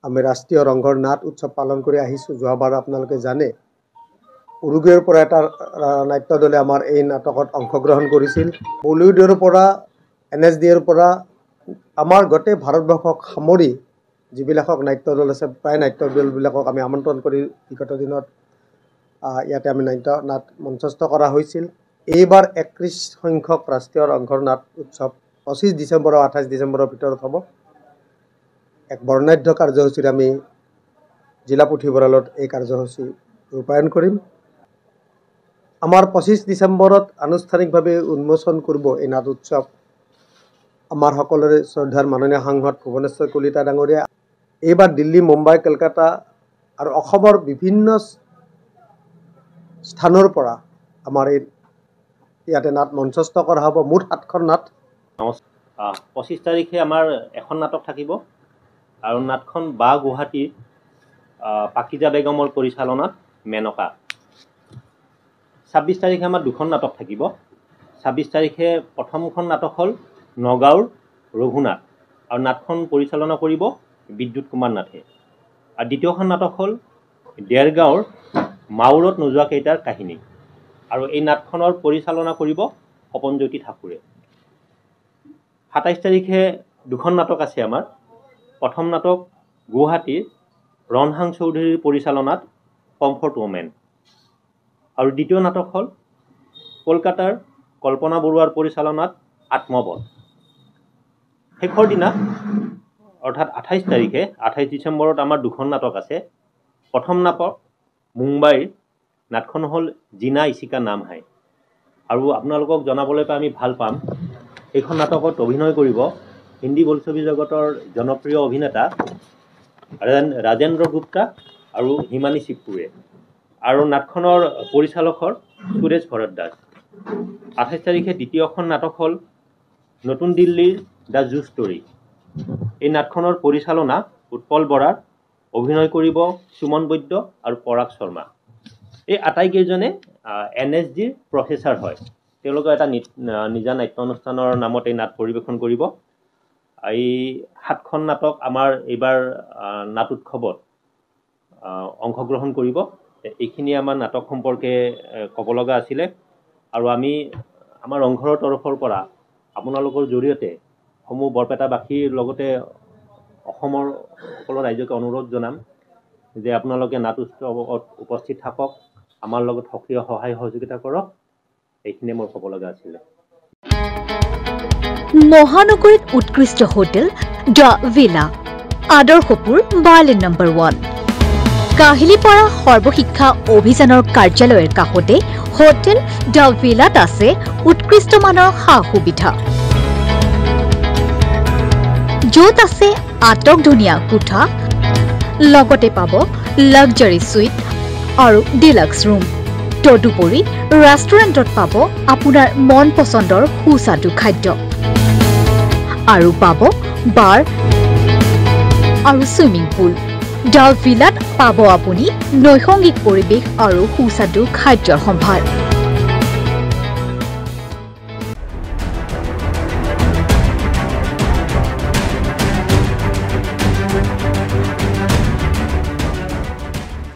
আমি ৰাষ্ট্ৰীয় ৰংঘৰ নাট উৎসৱ পালন কৰি আহিছোঁ। যোৱাবাৰ আপোনালোকে জানে উৰুগুৱেৰ পৰা এটা নাট্য দলে আমাৰ এই নাটকত অংশগ্ৰহণ কৰিছিল। বলিউডৰ পৰা NSDৰ পৰা আমাৰ গোটেই ভাৰতবৰ্ষক সামৰি যিবিলাকক নাট্য দল আছে প্ৰায় নাট্য দলবিলাকক আমি আমন্ত্ৰণ কৰি বিগত দিনত ইয়াতে আমি নাট মঞ্চস্থ কৰা হৈছিল। এইবাৰ 31 সংখ্যক ৰাষ্ট্ৰীয় ৰংঘৰ নাট উৎসৱ 25 ডিচেম্বৰ আৰু 28 ডিচেম্বৰৰ ভিতৰত হ'ব। এক বৰ্ণাঢ্য কাৰ্যসূচীৰে আমি জিলা পুথিভঁৰালত এই কাৰ্যসূচী ৰূপায়ণ কৰিম। আমাৰ 25 ডিচেম্বৰত আনুষ্ঠানিকভাৱে উন্মোচন কৰিব এই নাট উৎসৱ আমাৰ সকলোৰে শ্ৰদ্ধাৰ মাননীয় সাংসদ ভুৱনেশ্বৰ কলিতা ডাঙৰীয়া। এইবাৰ দিল্লী, মুম্বাই, কলকাতা আৰু অসমৰ বিভিন্ন স্থানৰ পৰা আমাৰ ইয়াতে নাট মঞ্চস্থ কৰা হ'ব। মুঠ 7খন নাট। 25 তাৰিখে আমাৰ এখন নাটক থাকিব আৰু নাটখন বা গুৱাহাটীৰ পাকিজা বেগমৰ পৰিচালনাত মেনকা। 26 তাৰিখে আমাৰ দুখন নাটক থাকিব। 26 তাৰিখে প্ৰথমখন নাটক হ'ল নগাঁৱৰ ৰঘুনাথ আৰু নাটখন পৰিচালনা কৰিব বিদ্যুৎ কুমাৰ নাথে। আৰু দ্বিতীয়খন নাটক হ'ল দেৰগাঁৱৰ মাউৰত নোযোৱা কেইটাৰ কাহিনী আৰু এই নাটখনৰ পৰিচালনা কৰিব সপনজ্যোতি ঠাকুৰে। 27 তাৰিখে দুখন নাটক আছে আমাৰ। প্ৰথম নাটক গুৱাহাটীৰ ৰণহাং চৌধুৰীৰ পৰিচালনাত কমফৰ্ট ওমেন আৰু দ্বিতীয় নাটক হ'ল কলকাতাৰ কল্পনা বৰুৱাৰ পৰিচালনাত আত্মবধ। শেষৰ দিনা অৰ্থাৎ 28 তাৰিখে 28 ডিচেম্বৰত আমাৰ দুখন নাটক আছে। প্ৰথম নাটক মুম্বাইৰ নাটখন হ'ল জিনা ইচিকা নাম হাই আৰু আপোনালোকক জনাবলৈ পাই আমি ভাল পাম এইখন নাটকত অভিনয় কৰিব হিন্দী বোলছবি জগতৰ জনপ্ৰিয় অভিনেতা ৰাজেন্দ্ৰ গুপ্তা আৰু হিমানী শিৱপুৰে আৰু নাটখনৰ পৰিচালক হ'ল সুৰেশ ভৰদ্বাজ। 28 তাৰিখে দ্বিতীয়খন নাটক হ'ল নতুন দিল্লীৰ দ্য জু ষ্টৰী। এই নাটখনৰ পৰিচালনা উৎপল বৰাৰ, অভিনয় কৰিব সুমন বৈদ্য আৰু পৰাগ শৰ্মা। এই আটাইকেইজনে NSDৰ প্ৰফেচাৰ হয়। তেওঁলোকে এটা নিজা নাট্য অনুষ্ঠানৰ নামত এই নাট পৰিৱেশন কৰিব। এই 7খন নাটক আমাৰ এইবাৰ নাট উৎসৱত অংশগ্ৰহণ কৰিব। এইখিনি আমাৰ নাটক সম্পৰ্কে ক'ব লগা আছিলে আৰু আমি আমাৰ ৰংঘৰৰ তৰফৰ পৰা আপোনালোকৰ জৰিয়তে সমূহ বৰপেটাবাসীৰ লগতে অসমৰ সকলো ৰাইজকে অনুৰোধ জনাম যে আপোনালোকে নাট উৎসৱত উপস্থিত থাকক, আমাৰ লগত সক্ৰিয় সহায় সহযোগিতা কৰক। এইখিনিয়ে মোৰ ক'ব লগা আছিলে। মহানগৰীত উৎকৃষ্ট হোটেল দ্য ভিলা, আদৰ্শপুৰ বাৰ্লিন নম্বৰ 1। কাহিলীপাৰা সৰ্বশিক্ষা অভিযানৰ কাৰ্যালয়ৰ কাষতে হোটেল দ্য ভিলাত আছে উৎকৃষ্ট মানৰ সা সুবিধা, য'ত আছে আটকধুনীয়া কোঠা, লগতে পাব লাক্সাৰী সুইট আৰু ডিলাক্স ৰুম। তদুপৰি ৰেষ্টুৰেণ্টত পাব আপোনাৰ মন পচন্দৰ সুস্বাদু খাদ্য আৰু পাব বাৰ আৰু ছুইমিং পুল। দ্য ভিলাত পাব আপুনি নৈসংগিক পৰিৱেশ আৰু সুস্বাদু খাদ্যৰ সম্ভাৰ।